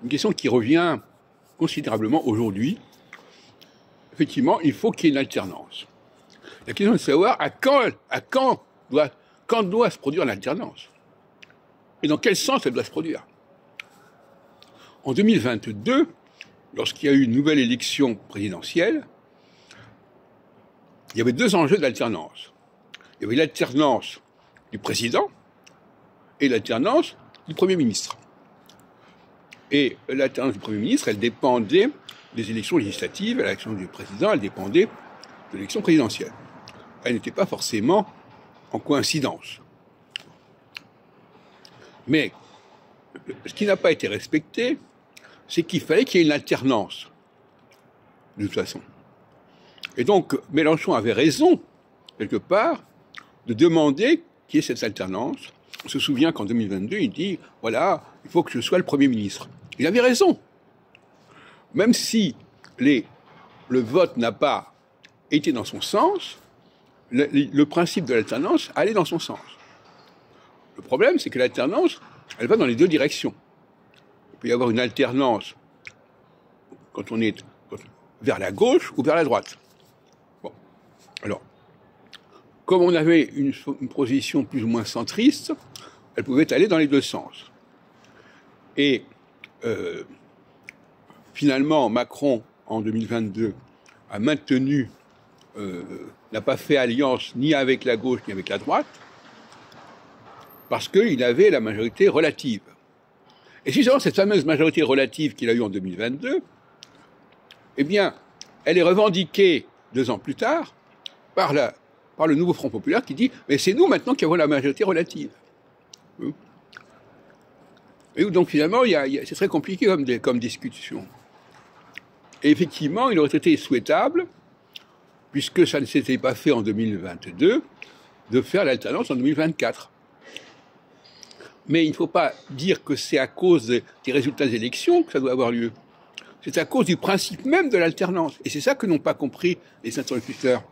une question qui revient considérablement aujourd'hui. Effectivement, il faut qu'il y ait une alternance. La question est de savoir quand doit se produire l'alternance et dans quel sens elle doit se produire. En 2022, lorsqu'il y a eu une nouvelle élection présidentielle, il y avait deux enjeux d'alternance. Il y avait l'alternance du président et l'alternance du Premier ministre. Et l'alternance du Premier ministre, elle dépendait des élections législatives, l'élection du président, elle dépendait de l'élection présidentielle. Elle n'était pas forcément en coïncidence. Mais ce qui n'a pas été respecté, c'est qu'il fallait qu'il y ait une alternance, de toute façon. Et donc, Mélenchon avait raison, quelque part, de demander qu'il y ait cette alternance. On se souvient qu'en 2022, il dit, voilà, il faut que je sois le Premier ministre. Il avait raison. Même si le vote n'a pas été dans son sens, le principe de l'alternance allait dans son sens. Le problème, c'est que l'alternance, elle va dans les deux directions. Il peut y avoir une alternance quand on est vers la gauche ou vers la droite. Bon. Alors, comme on avait une position plus ou moins centriste, elle pouvait aller dans les deux sens. Et finalement, Macron, en 2022, a maintenu, n'a pas fait alliance ni avec la gauche ni avec la droite, parce qu'il avait la majorité relative. Et justement, cette fameuse majorité relative qu'il a eue en 2022, eh bien, elle est revendiquée 2 ans plus tard par le nouveau Front populaire qui dit « mais c'est nous maintenant qui avons la majorité relative ». Et donc finalement, c'est très compliqué comme discussion. Et effectivement, il aurait été souhaitable, puisque ça ne s'était pas fait en 2022, de faire l'alternance en 2024. Mais il ne faut pas dire que c'est à cause des résultats des élections que ça doit avoir lieu. C'est à cause du principe même de l'alternance. Et c'est ça que n'ont pas compris les interlocuteurs